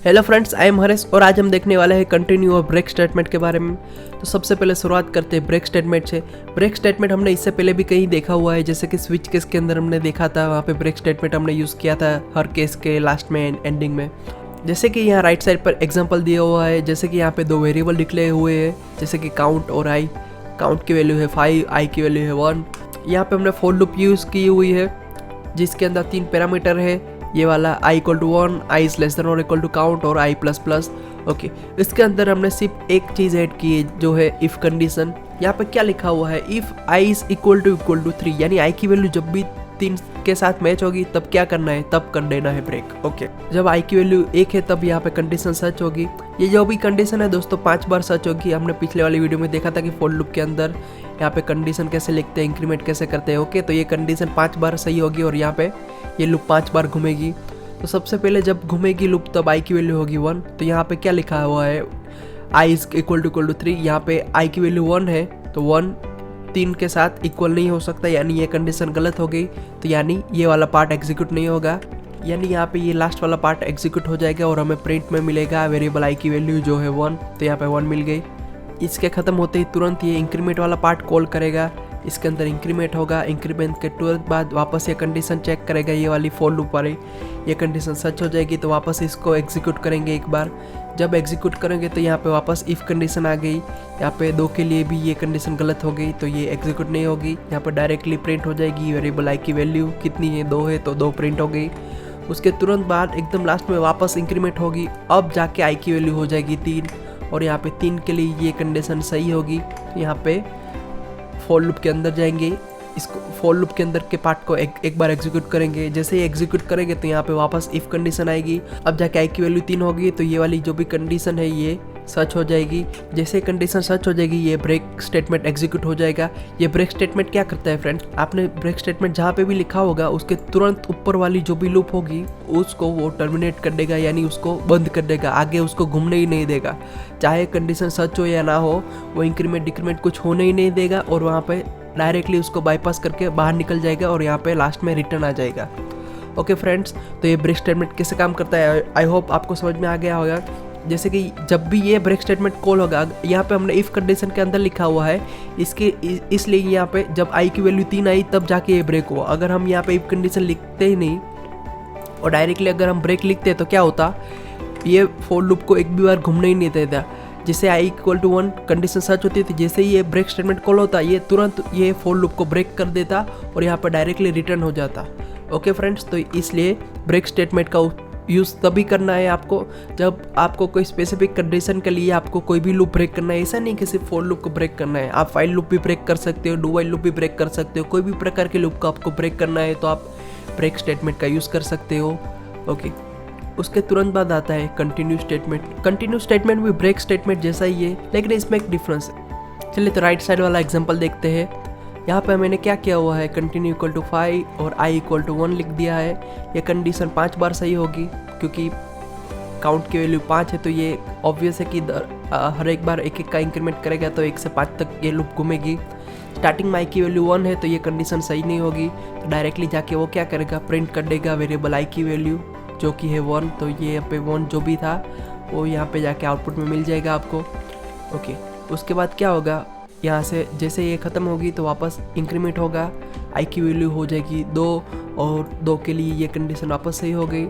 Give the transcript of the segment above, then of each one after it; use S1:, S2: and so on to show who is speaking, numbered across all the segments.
S1: Hello friends, I am Haresh और आज हम देखने वाले हैं कंटिन्यू और ब्रेक स्टेटमेंट के बारे में। तो सबसे पहले शुरुआत करते हैं ब्रेक स्टेटमेंट से। ब्रेक स्टेटमेंट हमने इससे पहले भी कहीं देखा हुआ है, जैसे कि स्विच केस के अंदर हमने देखा था, वहाँ पे ब्रेक स्टेटमेंट हमने यूज़ किया था हर केस के लास्ट में एंडिंग में। जैसे कि यहाँ राइट साइड पर एग्जांपल दिया हुआ है, जैसे कि यहाँ पे दो वेरिएबल डिक्लेयर हुए हैं, जैसे कि काउंट और आई। काउंट की वैल्यू है 5, आई की वैल्यू है 1। यहाँ पे हमने फॉर लूप यूज़ की हुई है जिसके अंदर 3 पैरामीटर है, ये वाला i = 1, i is less than or equal to count और i++। ओके, इसके अंदर हमने सिर्फ एक चीज़ ऐड की है जो है इफ़ कंडीशन। यहाँ पे क्या लिखा हुआ है, if i is equal to 3, यानी i की वैल्यू जब भी 3 के साथ मैच होगी तब क्या करना है, तब कर देना है ब्रेक। ओके, जब i की वैल्यू 1 है तब यहाँ पे कंडीशन सच होगी। ये जो भी कंडीशन है दोस्तों 5 बार सच होगी। हमने पिछले वाली वीडियो में देखा था कि फॉर लूप के अंदर यहाँ पे कंडीशन कैसे लिखते हैं, इंक्रीमेंट कैसे करते हैं। ओके, तो ये कंडीशन 5 बार सही होगी और यहाँ पे ये लूप 5 बार घूमेगी। तो सबसे पहले जब घूमेगी लूप तब i की वैल्यू होगी 1। तो यहाँ पे क्या लिखा हुआ है, i is equal to 3। यहाँ पे i की वैल्यू 1 है तो 1 3 के साथ इक्वल नहीं हो सकता, यानी ये कंडीशन गलत हो गई। तो यानी ये वाला पार्ट एग्जीक्यूट नहीं होगा, यानी यहाँ पे ये लास्ट वाला पार्ट एग्जीक्यूट हो जाएगा और हमें प्रिंट में मिलेगा वेरिएबल i की वैल्यू जो है 1। तो यहाँ पे 1 मिल गई। इसके ख़त्म होते ही तुरंत ये इंक्रीमेंट वाला पार्ट कॉल करेगा, इसके अंदर इंक्रीमेंट होगा। इंक्रीमेंट के तुरंत बाद वापस ये कंडीशन चेक करेगा, ये वाली फॉर लूप वाली। ये कंडीशन सच हो जाएगी तो वापस इसको एग्जीक्यूट करेंगे एक बार। जब एग्जीक्यूट करेंगे तो यहाँ पे वापस इफ़ कंडीशन आ गई। यहाँ पे 2 के लिए भी ये कंडीशन गलत हो गई तो ये एग्जीक्यूट नहीं होगी। यहाँ पे डायरेक्टली प्रिंट हो जाएगी वेरिएबल i की वैल्यू कितनी है, 2 है तो 2 प्रिंट हो गई। उसके तुरंत बाद एकदम लास्ट में वापस इंक्रीमेंट होगी, अब जाके i की वैल्यू हो जाएगी 3 और यहाँ पे 3 के लिए ये कंडीशन सही होगी। यहाँ पे फॉर लूप के अंदर जाएंगे, इसको फॉर लूप के अंदर के पार्ट को एक बार एग्जीक्यूट करेंगे। जैसे ही एग्जीक्यूट करेंगे तो यहाँ पे वापस इफ़ कंडीशन आएगी, अब जाके i की वैल्यू 3 होगी तो ये वाली जो भी कंडीशन है ये सच हो जाएगी। जैसे कंडीशन सच हो जाएगी ये ब्रेक स्टेटमेंट एग्जीक्यूट हो जाएगा। ये ब्रेक स्टेटमेंट क्या करता है फ्रेंड्स, आपने ब्रेक स्टेटमेंट जहाँ पे भी लिखा होगा उसके तुरंत ऊपर वाली जो भी लूप होगी उसको वो टर्मिनेट कर देगा, यानी उसको बंद कर देगा, आगे उसको घूमने ही नहीं देगा। चाहे कंडीशन सच हो या ना हो, वो इंक्रीमेंट डिक्रीमेंट कुछ होने ही नहीं देगा और वहाँ पे डायरेक्टली उसको बाईपास करके बाहर निकल जाएगा और यहाँ पे लास्ट में रिटर्न आ जाएगा। ओके फ्रेंड्स, तो ये ब्रेक स्टेटमेंट कैसे काम करता है आई होप आपको समझ में आ गया होगा। जैसे कि जब भी ये ब्रेक स्टेटमेंट कॉल होगा, यहाँ पे हमने इफ़ कंडीशन के अंदर लिखा हुआ है इसलिए यहाँ पे जब i की वैल्यू 3 आई तब जाके ये ब्रेक हुआ। अगर हम यहाँ पे इफ़ कंडीशन लिखते ही नहीं और डायरेक्टली अगर हम ब्रेक लिखते तो क्या होता, ये फॉर लूप को एक भी बार घूमने ही नहीं देता। जिससे i = 1 कंडीशन सच होती थी, जैसे ही ये ब्रेक स्टेटमेंट कॉल होता ये तुरंत ये फॉर लूप को ब्रेक कर देता और यहाँ पर डायरेक्टली रिटर्न हो जाता। ओके फ्रेंड्स, तो इसलिए ब्रेक स्टेटमेंट का यूज़ तभी करना है आपको जब आपको कोई स्पेसिफिक कंडीशन के लिए आपको कोई भी लूप ब्रेक करना है। ऐसा नहीं कि सिर्फ फॉर लूप को ब्रेक करना है, आप फाइल लूप भी ब्रेक कर सकते हो, डू व्हाइल लूप भी ब्रेक कर सकते हो। कोई भी प्रकार के लूप को आपको ब्रेक करना है तो आप ब्रेक स्टेटमेंट का यूज़ कर सकते हो। ओके, उसके तुरंत बाद आता है कंटिन्यू स्टेटमेंट। कंटिन्यू स्टेटमेंट भी ब्रेक स्टेटमेंट जैसा ही है, लेकिन इसमें एक डिफरेंस है। चलिए तो राइट साइड वाला एग्जांपल देखते हैं। यहाँ पे मैंने क्या किया हुआ है, कंटिन्यू = 5 और i = 1 लिख दिया है। ये कंडीशन 5 बार सही होगी क्योंकि काउंट की वैल्यू 5 है तो ये ऑब्वियस है कि हर एक बार एक का इंक्रीमेंट करेगा तो 1 से 5 तक ये लूप घूमेगी। स्टार्टिंग में i की वैल्यू 1 है तो ये कंडीशन सही नहीं होगी, तो डायरेक्टली जाके वो क्या करेगा, प्रिंट कर देगा वेरिएबल i की वैल्यू जो कि है 1। तो ये यहाँ पे 1 जो भी था वो यहाँ पे जाके आउटपुट में मिल जाएगा आपको। ओके, उसके बाद क्या होगा, यहाँ से जैसे ये ख़त्म होगी तो वापस इंक्रीमेंट होगा, i की वैल्यू हो जाएगी 2 और 2 के लिए ये कंडीशन वापस सही हो गई।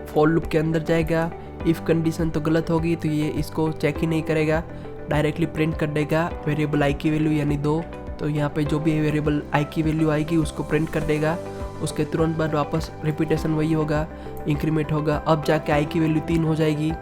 S1: फॉर लूप के अंदर जाएगा, इफ़ कंडीशन तो गलत होगी तो ये इसको चेक ही नहीं करेगा, डायरेक्टली प्रिंट कर देगा वेरिएबल i की वैल्यू यानी 2। तो यहाँ पे जो भी वेरिएबल i की वैल्यू आएगी उसको प्रिंट कर देगा। उसके तुरंत बाद वापस रिपीटेशन वही होगा, इंक्रीमेंट होगा, अब जाके i की वैल्यू 3 हो जाएगी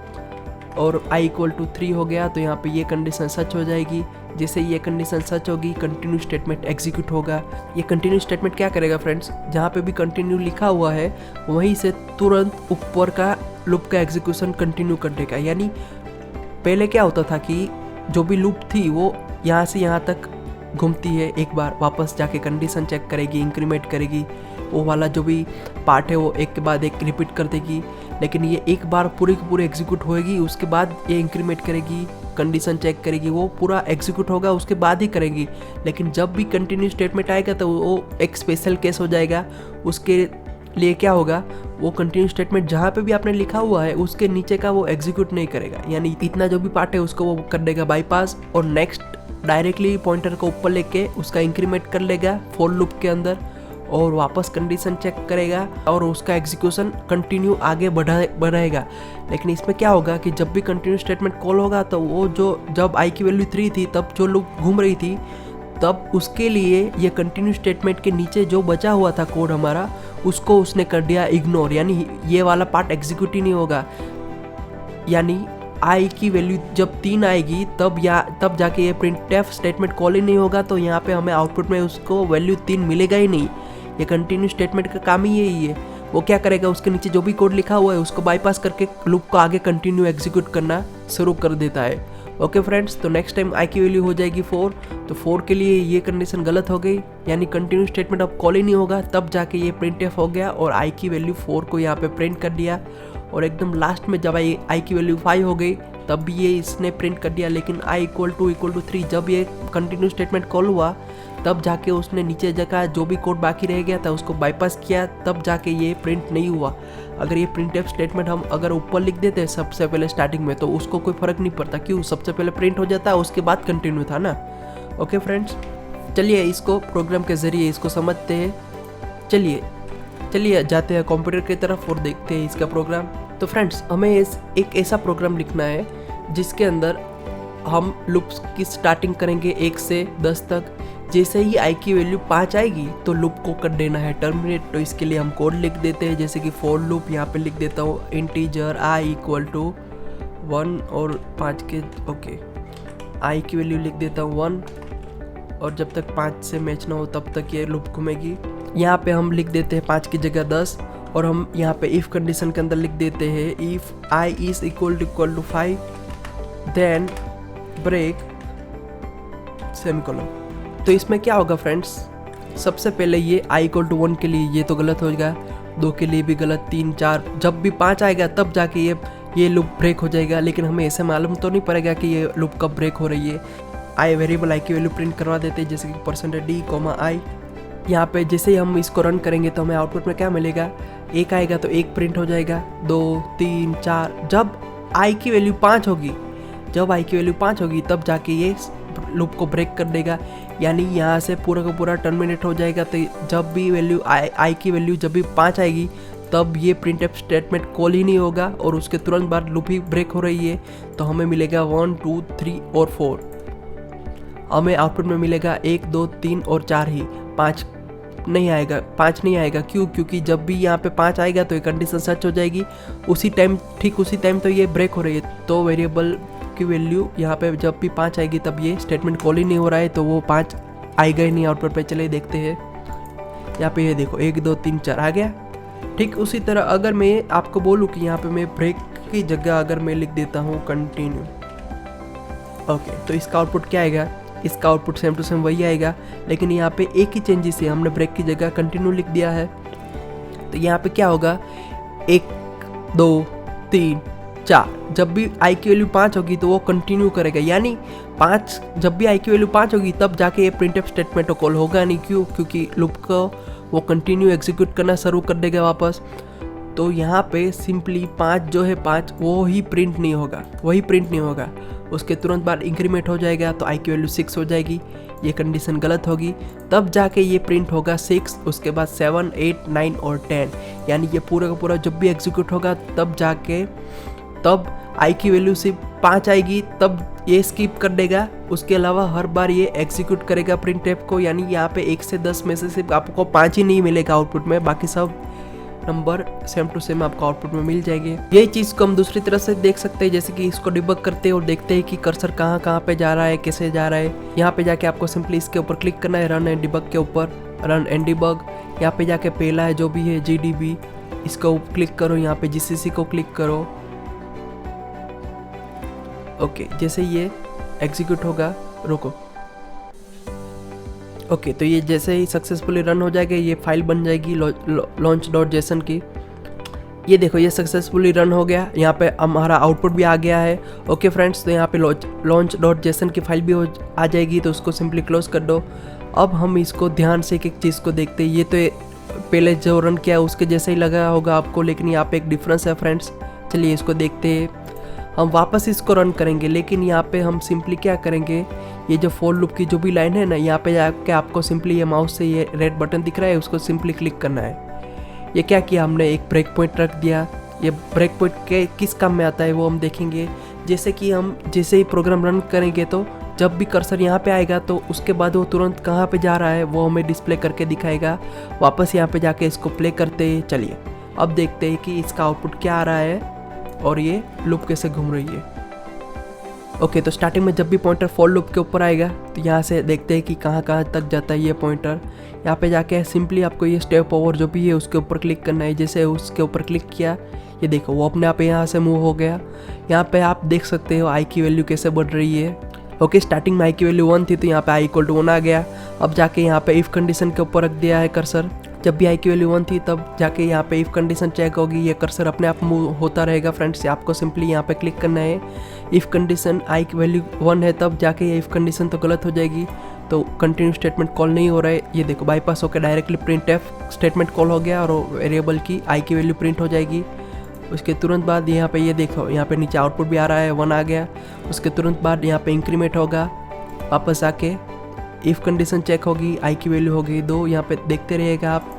S1: और i = 3 हो गया तो यहाँ पे ये कंडीशन सच हो जाएगी। जैसे ये कंडीशन सच होगी कंटिन्यू स्टेटमेंट एग्जीक्यूट होगा। ये कंटिन्यू स्टेटमेंट क्या करेगा फ्रेंड्स, जहाँ पे भी कंटिन्यू लिखा हुआ है वहीं से तुरंत ऊपर का लूप का एग्जीक्यूशन कंटिन्यू कर देगा। यानी पहले क्या होता था कि जो भी लूप थी वो यहाँ से यहाँ तक घूमती है, एक बार वापस जाके कंडीशन चेक करेगी, इंक्रीमेंट करेगी, वो वाला जो भी पार्ट है वो एक के बाद एक रिपीट कर देगी। लेकिन ये एक बार पूरी की पूरी एग्जीक्यूट होएगी, उसके बाद ये इंक्रीमेंट करेगी, कंडीशन चेक करेगी, वो पूरा एग्जीक्यूट होगा उसके बाद ही करेगी। लेकिन जब भी कंटिन्यू स्टेटमेंट आएगा तो वो एक स्पेशल केस हो जाएगा। उसके लिए क्या होगा, वो कंटिन्यू स्टेटमेंट जहाँ पे भी आपने लिखा हुआ है उसके नीचे का वो एग्जीक्यूट नहीं करेगा, यानी इतना जो भी पार्ट है उसको वो कर देगा बाईपास, और नेक्स्ट डायरेक्टली पॉइंटर को ऊपर लेके उसका इंक्रीमेंट कर लेगा फॉर लूप के अंदर, और वापस कंडीशन चेक करेगा और उसका एग्जीक्यूशन कंटिन्यू आगे बढ़ाएगा। लेकिन इसमें क्या होगा कि जब भी कंटिन्यू स्टेटमेंट कॉल होगा तो वो जब आई की वैल्यू 3 थी तब जो लूप घूम रही थी, तब उसके लिए ये कंटिन्यू स्टेटमेंट के नीचे जो बचा हुआ था कोड हमारा, उसको उसने कर दिया इग्नोर, यानी ये वाला पार्ट एग्जीक्यूट ही नहीं होगा। यानी आई की वैल्यू जब 3 आएगी तब जाके ये प्रिंटफ स्टेटमेंट कॉल ही नहीं होगा, तो यहाँ पे हमें आउटपुट में उसको वैल्यू 3 मिलेगा ही नहीं। ये कंटिन्यू स्टेटमेंट का काम ही यही है। वो क्या करेगा, उसके नीचे जो भी कोड लिखा हुआ है उसको बाईपास करके लूप को आगे कंटिन्यू एग्जीक्यूट करना शुरू कर देता है। ओके फ्रेंड्स, तो नेक्स्ट टाइम आई की वैल्यू हो जाएगी 4, तो 4 के लिए ये कंडीशन गलत हो गई, यानी कंटिन्यू स्टेटमेंट अब कॉल ही नहीं होगा। तब जाके ये प्रिंटफ हो गया और आई की वैल्यू 4 को यहाँ पे प्रिंट कर दिया, और एकदम लास्ट में जब आई की वैल्यू 5 हो गई तब भी ये इसने प्रिंट कर दिया। लेकिन i = 3 जब ये कंटिन्यू स्टेटमेंट कॉल हुआ तब जाके उसने नीचे जगह जो भी कोड बाकी रह गया था उसको बाईपास किया, तब जाके ये प्रिंट नहीं हुआ। अगर ये प्रिंटफ स्टेटमेंट हम अगर ऊपर लिख देते सबसे पहले स्टार्टिंग में, तो उसको कोई फर्क नहीं पड़ता, क्यों, सबसे पहले प्रिंट हो जाता उसके बाद कंटिन्यू था ना। ओके फ्रेंड्स, चलिए इसको प्रोग्राम के ज़रिए इसको समझते हैं। चलिए जाते हैं कंप्यूटर की तरफ और देखते हैं इसका प्रोग्राम। तो फ्रेंड्स, हमें एक ऐसा प्रोग्राम लिखना है जिसके अंदर हम लूप्स की स्टार्टिंग करेंगे 1 से 10 तक। जैसे ही आई की वैल्यू 5 आएगी तो लूप को कर देना है टर्मिनेट। तो इसके लिए हम कोड लिख देते हैं, जैसे कि फॉर लूप, यहाँ पे लिख देता हूँ इंटीजर i = 1 और 5 के ओके आई की वैल्यू लिख देता हूँ 1, और जब तक 5 से मैच ना हो तब तक ये लूप घूमेगी। यहाँ पे हम लिख देते हैं 5 की जगह 10, और हम यहाँ पे इफ़ कंडीशन के अंदर लिख देते हैं if i = 5 then break semicolon. तो इसमें क्या होगा फ्रेंड्स, सबसे पहले ये i = 1 के लिए ये तो गलत हो जाएगा, 2 के लिए भी गलत, 3 4, जब भी 5 आएगा तब जाके ये लूप ब्रेक हो जाएगा। लेकिन हमें ऐसे मालूम तो नहीं पड़ेगा कि ये लूप कब ब्रेक हो रही है। वेरिएबल i की वैल्यू प्रिंट करवा देते हैं, जैसे कि %d, i। यहाँ पे जैसे ही हम इसको रन करेंगे तो हमें आउटपुट में क्या मिलेगा, 1 आएगा तो 1 प्रिंट हो जाएगा, 2 3 4। जब i की वैल्यू 5 होगी तब जाके ये लूप को ब्रेक कर देगा, यानी यहाँ से पूरा का पूरा टर्मिनेट हो जाएगा। तो जब भी वैल्यू i की वैल्यू जब भी 5 आएगी तब ये प्रिंटफ स्टेटमेंट कॉल ही नहीं होगा, और उसके तुरंत बाद लूप ही ब्रेक हो रही है। तो हमें मिलेगा 1 2 3 और 4। हमें आउटपुट में मिलेगा 1 2 3 और 4 ही, 5 नहीं आएगा। क्यों, क्योंकि जब भी यहाँ पे 5 आएगा तो ये कंडीशन सच हो जाएगी ठीक उसी टाइम तो ये ब्रेक हो रही है। तो वेरिएबल की वैल्यू यहाँ पे जब भी 5 आएगी तब ये स्टेटमेंट कॉल ही नहीं हो रहा है, तो वो 5 आएगा ही नहीं आउटपुट पे। चलिए देखते हैं, यहाँ पे ये देखो 1 2 3 4 आ गया। ठीक उसी तरह अगर मैं आपको बोलूँ कि यहाँ पे मैं ब्रेक की जगह अगर मैं लिख देता हूँ कंटिन्यू, ओके, तो इसका आउटपुट क्या आएगा, इसका आउटपुट सेम टू सेम वही आएगा। लेकिन यहाँ पे एक ही चेंजेस है, हमने ब्रेक की जगह कंटिन्यू लिख दिया है। तो यहाँ पे क्या होगा, 1 2 3 4, जब भी i की वैल्यू 5 होगी तो वो कंटिन्यू करेगा, यानी 5 जब भी i की वैल्यू 5 होगी तब जाके ये प्रिंटफ स्टेटमेंट कॉल होगा नहीं। क्यों, क्योंकि लूप को वो कंटिन्यू एग्जीक्यूट करना शुरू कर देगा वापस। तो यहाँ पे सिंपली 5 जो है 5 वही प्रिंट नहीं होगा, उसके तुरंत बाद इंक्रीमेंट हो जाएगा, तो i की वैल्यू 6 हो जाएगी। ये कंडीशन गलत होगी, तब जाके ये प्रिंट होगा 6, उसके बाद 7 8 9 और 10, यानी ये पूरा का पूरा जब भी एग्जीक्यूट होगा तब i की वैल्यू सिर्फ 5 आएगी, तब ये स्किप कर देगा। उसके अलावा हर बार ये एग्जीक्यूट करेगा प्रिंटफ को, यानी यहाँ पे 1 से 10 में से सिर्फ आपको 5 ही नहीं मिलेगा आउटपुट में, बाकी सब नंबर सेम टू सेम आपको आउटपुट में मिल जाएंगे। यही चीज़ को हम दूसरी तरह से देख सकते हैं, जैसे कि इसको डिबग करते हैं और देखते हैं कि कर्सर कहाँ पे जा रहा है, कैसे जा रहा है। यहाँ पे जाके आपको सिंपली इसके ऊपर क्लिक करना है, रन एंड डिबग के ऊपर, रन एंड डिबग। यहाँ पे जाके पहला है जो भी है GDB, इसको क्लिक करो, यहाँ पे GCC को क्लिक करो। ओके, जैसे ये एग्जीक्यूट होगा, रुको, ओके, तो ये जैसे ही सक्सेसफुली रन हो जाएगा ये फाइल बन जाएगी launch.json की। ये देखो ये सक्सेसफुली रन हो गया, यहाँ पे हमारा आउटपुट भी आ गया है। ओके फ्रेंड्स, तो यहाँ पे launch.json की फाइल भी आ जाएगी, तो उसको सिंपली क्लोज कर दो। अब हम इसको ध्यान से एक एक चीज़ को देखते हैं। ये तो पहले जो रन किया उसके जैसा ही लगा होगा आपको, लेकिन यहाँ पे एक डिफरेंस है फ्रेंड्स। चलिए इसको देखते हैं। हम वापस इसको रन करेंगे, लेकिन यहाँ पे हम सिंपली क्या करेंगे, ये जो फॉर लूप की जो भी लाइन है ना, यहाँ पे जाके आपको सिंपली ये माउस से ये रेड बटन दिख रहा है, उसको सिंपली क्लिक करना है। ये क्या किया हमने, एक ब्रेक पॉइंट रख दिया। ये ब्रेक पॉइंट के किस काम में आता है वो हम देखेंगे। जैसे कि हम जैसे ही प्रोग्राम रन करेंगे तो जब भी कर्सर यहाँ पे आएगा तो उसके बाद वो तुरंत कहाँ पे जा रहा है वो हमें डिस्प्ले करके दिखाएगा। वापस यहाँ पे जाके इसको प्ले करते हैं। चलिए अब देखते हैं कि इसका आउटपुट क्या आ रहा है और ये लूप कैसे घूम रही है। ओके, तो स्टार्टिंग में जब भी पॉइंटर फॉर लूप के ऊपर आएगा तो यहाँ से देखते हैं कि कहाँ कहाँ तक जाता है ये पॉइंटर। यहाँ पे जाके सिंपली आपको ये स्टेप ओवर जो भी है उसके ऊपर क्लिक करना है। जैसे उसके ऊपर क्लिक किया, ये देखो वो अपने आप यहाँ से मूव हो गया। यहाँ पे आप देख सकते हो आई की वैल्यू कैसे बढ़ रही है। ओके, स्टार्टिंग में आई की वैल्यू 1 थी तो यहाँ पे आई इक्वल टू 1 आ गया। अब जाके यहाँ पे इफ़ कंडीशन के ऊपर रख दिया है कर्सर। जब भी आई की वैल्यू 1 थी तब जाके यहाँ पे इफ़ कंडीशन चेक होगी, ये कर्सर अपने आप मूव होता रहेगा फ्रेंड्स। आपको सिंपली यहाँ पे क्लिक करना है। इफ़ कंडीशन आई की वैल्यू 1 है तब जाके ये इफ़ कंडीशन तो गलत हो जाएगी, तो कंटिन्यू स्टेटमेंट कॉल नहीं हो रहा है। ये देखो बाईपास होकर directly print F statement call हो गया और वेरिएबल की आई की वैल्यू प्रिंट हो जाएगी। उसके तुरंत बाद यहाँ पे ये देखो, यहाँ पे नीचे आउटपुट भी आ रहा है, 1 आ गया। उसके तुरंत बाद यहाँ पे इंक्रीमेंट होगा, वापस आके इफ़ कंडीशन चेक होगी, आई की वैल्यू होगी 2। यहाँ पे देखते रहिएगा आप।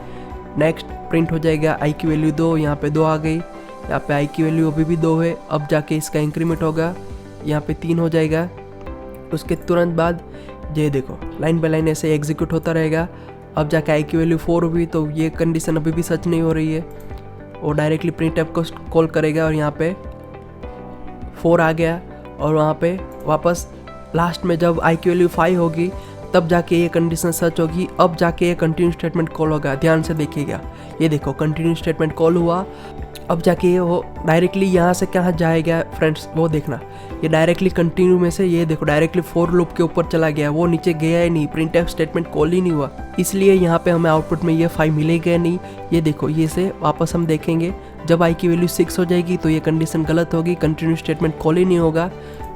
S1: नेक्स्ट प्रिंट हो जाएगा आई की वैल्यू 2, यहाँ पे 2 आ गई। यहाँ पे आई की वैल्यू अभी भी 2 है। अब जाके इसका इंक्रीमेंट होगा, यहाँ पे 3 हो जाएगा। उसके तुरंत बाद ये देखो लाइन बाय लाइन ऐसे एग्जीक्यूट होता रहेगा। अब जाके आई की वैल्यू 4 हुई तो ये कंडीशन अभी भी सच नहीं हो रही है, वो डायरेक्टली प्रिंट ऐप को कॉल करेगा और यहाँ पे 4 आ गया। और वहाँ पे वापस लास्ट में जब आई की वैल्यू 5 होगी तब जाके ये कंडीशन सच होगी। अब जाके ये कंटिन्यू स्टेटमेंट कॉल होगा। ध्यान से देखिएगा, ये देखो कंटिन्यू स्टेटमेंट कॉल हुआ। अब जाके ये वो डायरेक्टली यहाँ से कहाँ जाएगा फ्रेंड्स, वो देखना। ये डायरेक्टली कंटिन्यू में से ये देखो डायरेक्टली फॉर लूप के ऊपर चला गया, वो नीचे गया ही नहीं, प्रिंट एफ स्टेटमेंट कॉल ही नहीं हुआ। इसलिए यहाँ पे हमें आउटपुट में ये 5 मिलेगा नहीं। ये देखो ये से वापस हम देखेंगे, जब आई की वैल्यू 6 हो जाएगी तो ये कंडीशन गलत होगी, कंटिन्यू स्टेटमेंट कॉल ही नहीं होगा,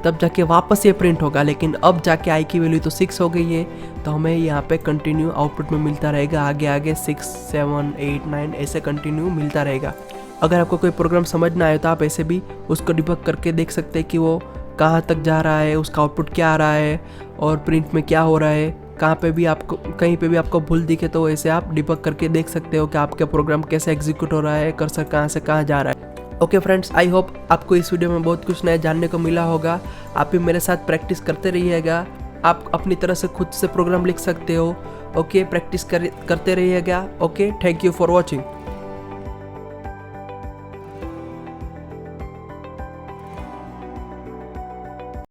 S1: तब जाके वापस ये प्रिंट होगा। लेकिन अब जाके आई की वैल्यू तो 6 हो गई है, तो हमें यहाँ पे कंटिन्यू आउटपुट में मिलता रहेगा। आगे आगे 6, 7, 8, 9 ऐसे कंटिन्यू मिलता रहेगा। अगर आपको कोई प्रोग्राम समझ ना आए तो आप ऐसे भी उसको डिबग करके देख सकते हैं कि वो कहाँ तक जा रहा है, उसका आउटपुट क्या आ रहा है और प्रिंट में क्या हो रहा है। कहाँ पे भी आपको कहीं पे भी आपको भूल दिखे तो ऐसे आप डिबग करके देख सकते हो कि आपका प्रोग्राम कैसे एग्जीक्यूट हो रहा है, कर्सर कहाँ से कहाँ जा रहा है। ओके फ्रेंड्स, आई होप आपको इस वीडियो में बहुत कुछ नया जानने को मिला होगा। आप भी मेरे साथ प्रैक्टिस करते रहिएगा। आप अपनी तरह से खुद से प्रोग्राम लिख सकते हो। ओके, प्रैक्टिस करते रहिएगा। Okay, thank you for watching.